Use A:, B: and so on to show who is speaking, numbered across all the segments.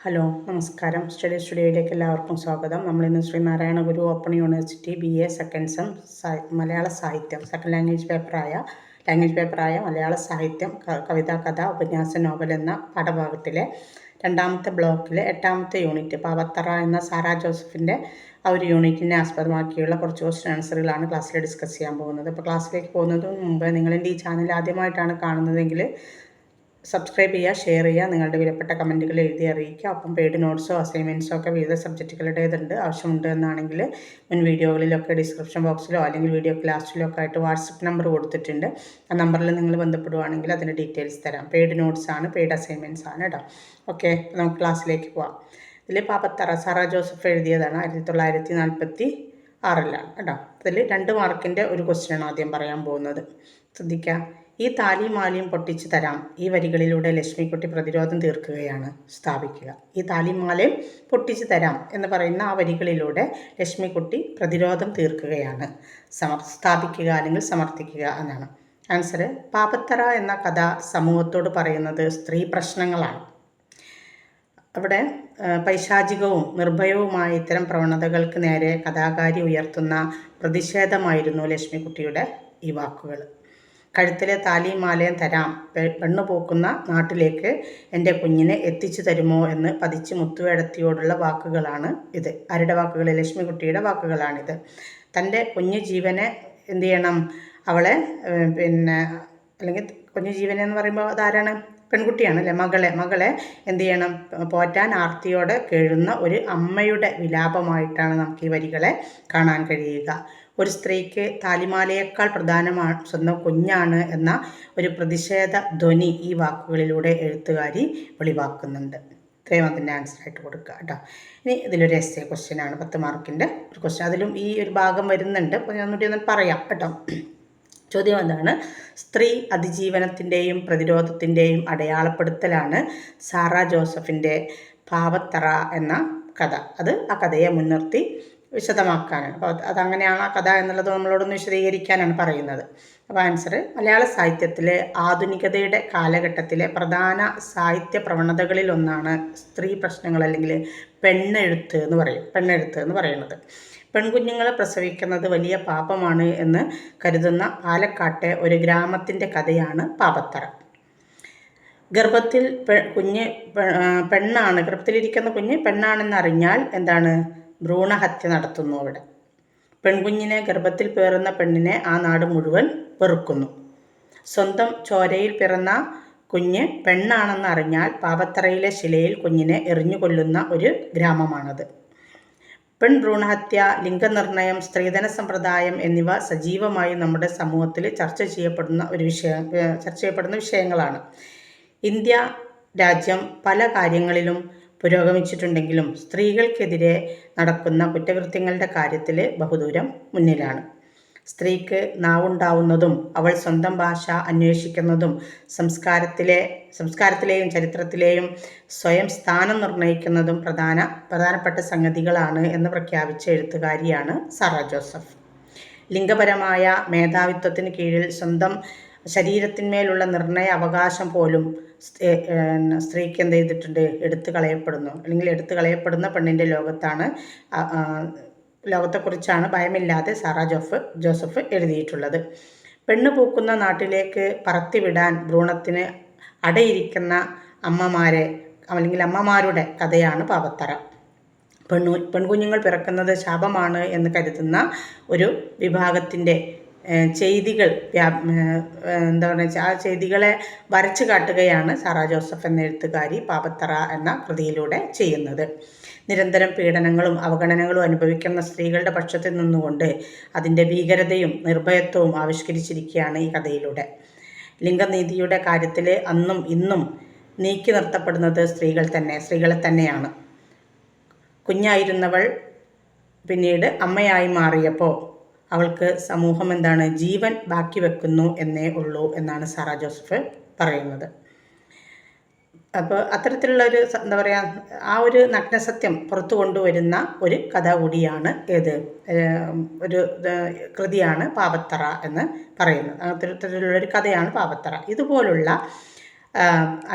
A: Hello നമസ്കാരം. Study സ്റ്റുഡിയോയിലേക്ക് എല്ലാവർക്കും സ്വാഗതം. നമ്മളിന്ന് Sreenarayana Guru open university BA second sem Malayala സാഹിത്യം സെക്കൻഡ് ലാംഗ്വേജ് പേപ്പറായ മലയാള സാഹിത്യം കവിത, കഥ, ഉപന്യാസ, നോവൽ എന്ന പാഠഭാഗത്തിലെ രണ്ടാമത്തെ ബ്ലോക്കിലെ 8ാമത്തെ യൂണിറ്റ് പാവത്തറ എന്ന സാറാ ജോസഫിൻ്റെ ആ ഒരു യൂണിറ്റിനെ ആസ്പദമാക്കിയുള്ള കുറച്ച് ക്വസ്റ്റ്യൻ ആൻസറുകളാണ് ക്ലാസ്സിൽ ഡിസ്കസ് ചെയ്യാൻ പോകുന്നത്. അപ്പോൾ ക്ലാസ്സിലേക്ക് പോകുന്നതിന് മുമ്പ് നിങ്ങളെൻ്റെ ഈ ചാനൽ ആദ്യമായിട്ടാണ് കാണുന്നതെങ്കിൽ സബ്സ്ക്രൈബ് ചെയ്യുക, ഷെയർ ചെയ്യുക, നിങ്ങളുടെ വിലപ്പെട്ട കമൻറ്റുകൾ എഴുതി അറിയിക്കുക. ഒപ്പം പെയ്ഡ് നോട്ട്സോ അസൈൻമെൻറ്റ്സോ ഒക്കെ വിവിധ സബ്ജക്റ്റുകളുടേതുണ്ട്. ആവശ്യമുണ്ട് എന്നാണെങ്കിൽ മുൻ വീഡിയോകളിലൊക്കെ ഡിസ്ക്രിപ്ഷൻ ബോക്സിലോ അല്ലെങ്കിൽ വീഡിയോ ക്ലാസ്സിലോ ഒക്കെ ആയിട്ട് വാട്സപ്പ് നമ്പർ കൊടുത്തിട്ടുണ്ട്. ആ നമ്പറിൽ നിങ്ങൾ ബന്ധപ്പെടുവാണെങ്കിൽ അതിൻ്റെ ഡീറ്റെയിൽസ് തരാം. പെയ്ഡ് നോട്ട്സ് ആണ്, പെയ്ഡ് അസൈൻമെൻറ്റ്സ് ആണ് കേട്ടോ. ഓക്കെ, നമുക്ക് ക്ലാസ്സിലേക്ക് പോവാം. ഇതിൽ പാവത്തറ സാറാ ജോസഫ് എഴുതിയതാണ്. 1946 കേട്ടോ. അതിൽ 2 മാർക്കിൻ്റെ ഒരു ക്വസ്റ്റ്യനാണ് ആദ്യം പറയാൻ പോകുന്നത്. ശ്രദ്ധിക്കുക. ഈ താലിയും മാലയും പൊട്ടിച്ചു തരാം. ഈ വരികളിലൂടെ ലക്ഷ്മിക്കുട്ടി പ്രതിരോധം തീർക്കുകയാണ്. സ്ഥാപിക്കുക. ഈ താലിയും മാലയും പൊട്ടിച്ചു തരാം എന്ന് പറയുന്ന ആ വരികളിലൂടെ ലക്ഷ്മിക്കുട്ടി പ്രതിരോധം തീർക്കുകയാണ്. സ്ഥാപിക്കുക അല്ലെങ്കിൽ സമർത്ഥിക്കുക എന്നാണ് ആൻസർ. പാവത്തറ എന്ന കഥ സമൂഹത്തോട് പറയുന്നത് സ്ത്രീ പ്രശ്നങ്ങളാണ്. അവിടെ പൈശാചികവും നിർഭയവുമായ ഇത്തരം പ്രവണതകൾക്ക് നേരെ കഥാകാരി ഉയർത്തുന്ന പ്രതിഷേധമായിരുന്നു ലക്ഷ്മിക്കുട്ടിയുടെ ഈ വാക്കുകൾ. കഴുത്തിലെ താലിയും മാലയും തരാം, പെണ്ണു പോക്കുന്ന നാട്ടിലേക്ക് എൻ്റെ കുഞ്ഞിനെ എത്തിച്ചു തരുമോ എന്ന് പതിച്ച് മുത്തുവേടത്തിയോടുള്ള വാക്കുകളാണ് ഇത്. ആരുടെ വാക്കുകൾ? ലക്ഷ്മിക്കുട്ടിയുടെ വാക്കുകളാണിത്. തൻ്റെ കുഞ്ഞു ജീവനെ എന്ത് ചെയ്യണം? അവളെ അല്ലെങ്കിൽ കുഞ്ഞു ജീവനെ എന്ന് പറയുമ്പോൾ അതാരാണ്? പെൺകുട്ടിയാണ് അല്ലേ? മകളെ എന്ത് ചെയ്യണം? പോറ്റാൻ ആർത്തിയോടെ കേഴുന്ന ഒരു അമ്മയുടെ വിലാപമായിട്ടാണ് നമുക്ക് ഈ വരികളെ കാണാൻ കഴിയുക. ഒരു സ്ത്രീക്ക് താലിമാലയേക്കാൾ പ്രധാനമാണ് സ്വന്തം കുഞ്ഞാണ് എന്ന ഒരു പ്രതിഷേധ ധ്വനി ഈ വാക്കുകളിലൂടെ എഴുത്തുകാരി വെളിവാക്കുന്നുണ്ട്. ഇത്രയും അതിൻ്റെ ആൻസറായിട്ട് കൊടുക്കുക കേട്ടോ. ഇനി ഇതിലൊരു എസ്സേ ക്വസ്റ്റ്യനാണ്, 10 മാർക്കിൻ്റെ ഒരു ക്വസ്റ്റ്യൻ. അതിലും ഈ ഒരു ഭാഗം വരുന്നുണ്ട്. അപ്പോൾ ഞാൻ ഒന്നുകൂടി പറയാം കേട്ടോ. ചോദ്യം എന്താണ്? സ്ത്രീ അതിജീവനത്തിൻ്റെയും പ്രതിരോധത്തിൻ്റെയും അടയാളപ്പെടുത്തലാണ് സാറാ ജോസഫിൻ്റെ പാവത്തറ എന്ന കഥ. ആ കഥയെ മുൻനിർത്തി വിശദമാക്കാനാണ്. അപ്പോൾ അതങ്ങനെയാണ് ആ കഥ എന്നുള്ളത് നമ്മളോടൊന്ന് വിശദീകരിക്കാനാണ് പറയുന്നത്. അപ്പോൾ ആൻസർ, മലയാള സാഹിത്യത്തിലെ ആധുനികതയുടെ കാലഘട്ടത്തിലെ പ്രധാന സാഹിത്യ പ്രവണതകളിലൊന്നാണ് സ്ത്രീ പ്രശ്നങ്ങൾ അല്ലെങ്കിൽ പെണ്ണെഴുത്ത് എന്ന് പറയുന്നത്. പെൺകുഞ്ഞുങ്ങളെ പ്രസവിക്കുന്നത് വലിയ പാപമാണ് എന്ന് കരുതുന്ന പാലക്കാട്ടെ ഒരു ഗ്രാമത്തിൻ്റെ കഥയാണ് പാവത്തറ. ഗർഭത്തിലിരിക്കുന്ന കുഞ്ഞ് പെണ്ണാണെന്നറിഞ്ഞാൽ എന്താണ്? ഭ്രൂണഹത്യ നടത്തുന്നു അവിടെ. പെൺകുഞ്ഞിനെ ഗർഭത്തിൽ പേറുന്ന പെണ്ണിനെ ആ നാട് മുഴുവൻ വെറുക്കുന്നു. സ്വന്തം ചോരയിൽ പിറന്ന കുഞ്ഞ് പെണ്ണാണെന്നറിഞ്ഞാൽ പാവത്തറയിലെ ശിലയിൽ കുഞ്ഞിനെ എറിഞ്ഞുകൊല്ലുന്ന ഒരു ഗ്രാമമാണത്. പെൺഭ്രൂണഹത്യ, ലിംഗനിർണയം, സ്ത്രീധന സമ്പ്രദായം എന്നിവ സജീവമായി നമ്മുടെ സമൂഹത്തിൽ ചർച്ച ചെയ്യപ്പെടുന്ന വിഷയങ്ങളാണ്. ഇന്ത്യ രാജ്യം പല കാര്യങ്ങളിലും പുരോഗമിച്ചിട്ടുണ്ടെങ്കിലും സ്ത്രീകൾക്കെതിരെ നടക്കുന്ന കുറ്റകൃത്യങ്ങളുടെ കാര്യത്തിൽ ബഹുദൂരം മുന്നിലാണ്. സ്ത്രീക്ക് നാവുണ്ടാവുന്നതും അവൾ സ്വന്തം ഭാഷ അന്വേഷിക്കുന്നതും സംസ്കാരത്തിലെയും ചരിത്രത്തിലെയും സ്വയം സ്ഥാനം നിർണ്ണയിക്കുന്നതും പ്രധാനപ്പെട്ട സംഗതികളാണ് എന്ന് പ്രഖ്യാപിച്ച എഴുത്തുകാരിയാണ് സാറാ ജോസഫ്. ലിംഗപരമായ മേധാവിത്വത്തിന് കീഴിൽ സ്വന്തം ശരീരത്തിന്മേലുള്ള നിർണയ അവകാശം പോലും സ്ത്രീക്ക് എന്ത് ചെയ്തിട്ടുണ്ട്? എടുത്തു കളയപ്പെടുന്നു. അല്ലെങ്കിൽ എടുത്തു കളയപ്പെടുന്ന പെണ്ണിൻ്റെ ലോകത്തെക്കുറിച്ചാണ് ഭയമില്ലാതെ സാറാ ജോസഫ് എഴുതിയിട്ടുള്ളത്. പെണ്ണ് പൂക്കുന്ന നാട്ടിലേക്ക് പറത്തിവിടാൻ ഭ്രൂണത്തിന് അടയിരിക്കുന്ന അമ്മമാരുടെ കഥയാണ് പാവത്തറ. പെൺകുഞ്ഞുങ്ങൾ പിറക്കുന്നത് ശാപമാണ് എന്ന് കരുതുന്ന ഒരു വിഭാഗത്തിൻ്റെ ചെയ്തികൾ ആ ചെയ്തികളെ വരച്ചു കാട്ടുകയാണ് സാറാ ജോസഫ് എന്ന എഴുത്തുകാരി പാവത്തറ എന്ന കൃതിയിലൂടെ ചെയ്യുന്നത്. നിരന്തരം പീഡനങ്ങളും അവഗണനകളും അനുഭവിക്കുന്ന സ്ത്രീകളുടെ പക്ഷത്തിൽ നിന്നുകൊണ്ട് അതിൻ്റെ ഭീകരതയും നിർഭയത്വവും ആവിഷ്കരിച്ചിരിക്കുകയാണ് ഈ കഥയിലൂടെ. ലിംഗനീതിയുടെ കാര്യത്തിൽ അന്നും ഇന്നും നീക്കി നിർത്തപ്പെടുന്നത് സ്ത്രീകളെ തന്നെയാണ്. കുഞ്ഞായിരുന്നവൾ പിന്നീട് അമ്മയായി മാറിയപ്പോൾ അവൾക്ക് സമൂഹം എന്താണ്? ജീവൻ ബാക്കി വെക്കുന്നു എന്നേ ഉള്ളൂ എന്നാണ് സാറാ ജോസഫ് പറയുന്നത്. അപ്പോൾ അത്തരത്തിലുള്ളൊരു ആ ഒരു നഗ്നസത്യം പുറത്തു കൊണ്ടുവരുന്ന ഒരു കഥ കൂടിയാണ് ഒരു കൃതിയാണ് പാവത്തറ എന്ന് പറയുന്നത്. അത്തരത്തിലുള്ളൊരു കഥയാണ് പാവത്തറ. ഇതുപോലുള്ള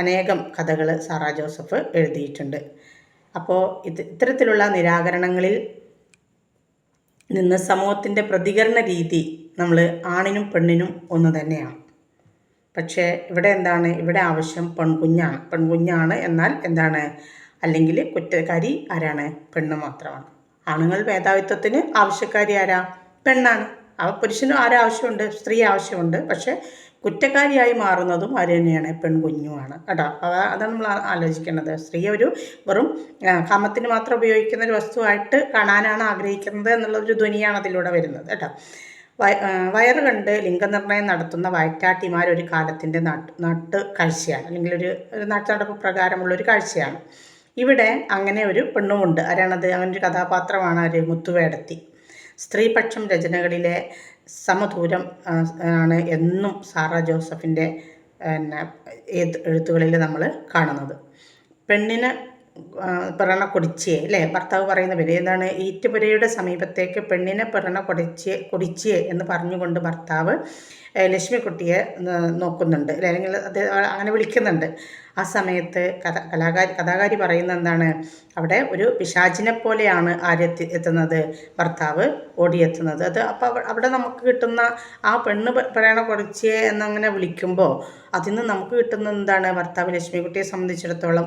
A: അനേകം കഥകൾ സാറാ ജോസഫ് എഴുതിയിട്ടുണ്ട്. അപ്പോൾ ഇത്തരത്തിലുള്ള നിരാകരണങ്ങളിൽ നിന്ന് സമൂഹത്തിൻ്റെ പ്രതികരണ രീതി നമ്മൾ ആണിനും പെണ്ണിനും ഒന്ന് തന്നെയാണ്. പക്ഷേ ഇവിടെ എന്താണ്, ഇവിടെ ആവശ്യം പെൺകുഞ്ഞാണ്. എന്നാൽ എന്താണ്, അല്ലെങ്കിൽ കുറ്റക്കാരി ആരാണ്, പെണ്ണ് മാത്രമാണ്. ആണുങ്ങൾ മേധാവിത്വത്തിന് ആവശ്യക്കാരി ആരാ, പെണ്ണാണ്. പുരുഷനും ആരാവശ്യമുണ്ട്, സ്ത്രീ ആവശ്യമുണ്ട്. പക്ഷേ കുറ്റക്കാരിയായി മാറുന്നതും ആര് തന്നെയാണ്, പെൺകുഞ്ഞുമാണ് കേട്ടോ. അതാണ് നമ്മൾ ആലോചിക്കേണ്ടത്. സ്ത്രീ ഒരു വെറും കാമത്തിന് മാത്രം ഉപയോഗിക്കുന്ന ഒരു വസ്തുവായിട്ട് കാണാനാണ് ആഗ്രഹിക്കുന്നത് എന്നുള്ളൊരു ധ്വനിയാണ് അതിലൂടെ വരുന്നത് കേട്ടോ. വയറ് കണ്ട് ലിംഗനിർണ്ണയം നടത്തുന്ന വയറ്റാട്ടിമാർ ഒരു കാലത്തിൻ്റെ നാട്ട് കാഴ്ചയാണ്, അല്ലെങ്കിൽ ഒരു നാട്ടുനടപ്പ് പ്രകാരമുള്ളൊരു കാഴ്ചയാണ്. ഇവിടെ അങ്ങനെ ഒരു പെണ്ണുമുണ്ട്. ആരാണത്? അങ്ങനെ ഒരു കഥാപാത്രമാണ് ആര്, മുത്തുവേടത്തി. സ്ത്രീപക്ഷം രചനകളിലെ സമദൂരം ആണ് എന്നും സാറ ജോസഫിൻ്റെ എഴുത്തുകളിൽ നമ്മൾ കാണുന്നത്. പെണ്ണിന് പിറണ കൊടിച്ചിയെ അല്ലേ, ഭർത്താവ് പറയുന്ന പേര് എന്താണ്, ഈറ്റുപുരയുടെ സമീപത്തേക്ക് പെണ്ണിനെ പിറണ കൊടിച്ചിയെ എന്ന് പറഞ്ഞുകൊണ്ട് ഭർത്താവ് ലക്ഷ്മിക്കുട്ടിയെ നോക്കുന്നുണ്ട്, അല്ലെങ്കിൽ അത് അങ്ങനെ വിളിക്കുന്നുണ്ട്. ആ സമയത്ത് കഥാകാരി പറയുന്ന എന്താണ്, അവിടെ ഒരു പിശാചിനെ പോലെയാണ് എത്തുന്നത്, ഭർത്താവ് ഓടിയെത്തുന്നത്. അത് അപ്പോൾ അവിടെ നമുക്ക് കിട്ടുന്ന ആ പെണ്ണ് പറയണ കൊടിച്ചിയെ എന്നങ്ങനെ വിളിക്കുമ്പോൾ അതിൽ നിന്ന് നമുക്ക് കിട്ടുന്ന എന്താണ്, ഭർത്താവ് ലക്ഷ്മിക്കുട്ടിയെ സംബന്ധിച്ചിടത്തോളം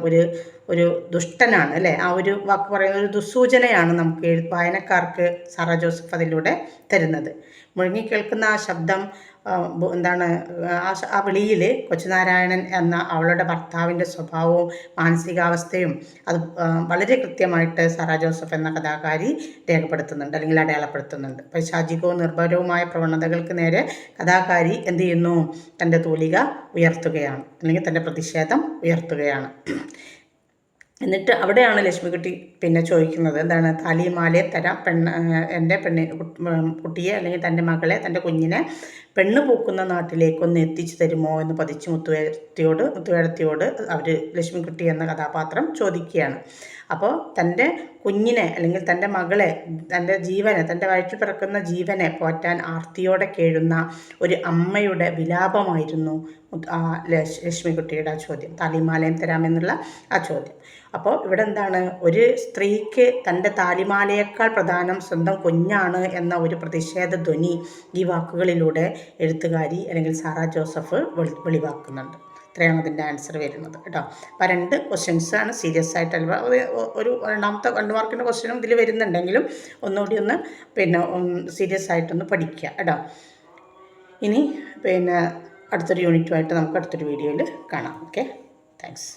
A: ഒരു ദുഷ്ടനാണ് അല്ലേ. ആ ഒരു വാക്ക് പറയുന്ന ഒരു ദുസ്സൂചനയാണ് നമുക്ക് വായനക്കാർക്ക് സാറ ജോസഫ് അതിലൂടെ തരുന്നത്. മുഴങ്ങിക്കേൾക്കുന്ന ആ ശബ്ദം എന്താണ്, ആ വിളിയിൽ കൊച്ചുനാരായണൻ എന്ന അവളുടെ ഭർത്താവിൻ്റെ സ്വഭാവവും മാനസികാവസ്ഥയും അത് വളരെ കൃത്യമായിട്ട് സാറ ജോസഫ് എന്ന കഥാകാരി രേഖപ്പെടുത്തുന്നുണ്ട്, അല്ലെങ്കിൽ അടയാളപ്പെടുത്തുന്നുണ്ട്. പൈശാചികവും നിർഭരവുമായ പ്രവണതകൾക്ക് നേരെ കഥാകാരി എന്ത് ചെയ്യുന്നു, തൻ്റെ തൂലിക ഉയർത്തുകയാണ്, അല്ലെങ്കിൽ തൻ്റെ പ്രതിഷേധം ഉയർത്തുകയാണ്. എന്നിട്ട് അവിടെയാണ് ലക്ഷ്മിക്കുട്ടി പിന്നെ ചോദിക്കുന്നത് എന്താണ്, താലിയും മാലയും തരാം, എൻ്റെ കുട്ടിയെ അല്ലെങ്കിൽ തൻ്റെ മകളെ, തൻ്റെ കുഞ്ഞിനെ പെണ്ണ് പൂക്കുന്ന നാട്ടിലേക്കൊന്ന് എത്തിച്ചു തരുമോ എന്ന് പതിച്ച് മുത്തുവേടത്തിയോട് അവർ ലക്ഷ്മിക്കുട്ടി എന്ന കഥാപാത്രം ചോദിക്കുകയാണ്. അപ്പോൾ തൻ്റെ കുഞ്ഞിനെ അല്ലെങ്കിൽ തൻ്റെ മകളെ, തൻ്റെ ജീവനെ, തൻ്റെ വയറ്റിൽ പിറക്കുന്ന ജീവനെ പോറ്റാൻ ആർത്തിയോടെ കേഴുന്ന ഒരു അമ്മയുടെ വിലാപമായിരുന്നു ലക്ഷ്മിക്കുട്ടിയുടെ ആ ചോദ്യം, താലിമാലയും തരാമെന്നുള്ള ആ ചോദ്യം. അപ്പോൾ ഇവിടെ എന്താണ്, ഒരു സ്ത്രീക്ക് തൻ്റെ താലിമാലയേക്കാൾ പ്രധാനം സ്വന്തം കുഞ്ഞാണ് എന്ന ഒരു പ്രതിഷേധ ധ്വനി ഈ വാക്കുകളിലൂടെ എഴുത്തുകാരി അല്ലെങ്കിൽ സാറ ജോസഫ് വെളിവാക്കുന്നുണ്ട്. ഇത്രയാണ് അതിൻ്റെ ആൻസർ വരുന്നത് കേട്ടോ. അപ്പോൾ 2 ക്വസ്റ്റ്യൻസാണ് സീരിയസ് ആയിട്ടല്ല, ഒരു 2 മാർക്കിൻ്റെ ക്വസ്റ്റ്യനും ഇതിൽ വരുന്നുണ്ടെങ്കിലും ഒന്നുകൂടി ഒന്ന് പിന്നെ സീരിയസ് ആയിട്ടൊന്ന് പഠിക്കുക കേട്ടോ. ഇനി പിന്നെ അടുത്തൊരു യൂണിറ്റുമായിട്ട് നമുക്ക് അടുത്തൊരു വീഡിയോയിൽ കാണാം. Okay, thanks.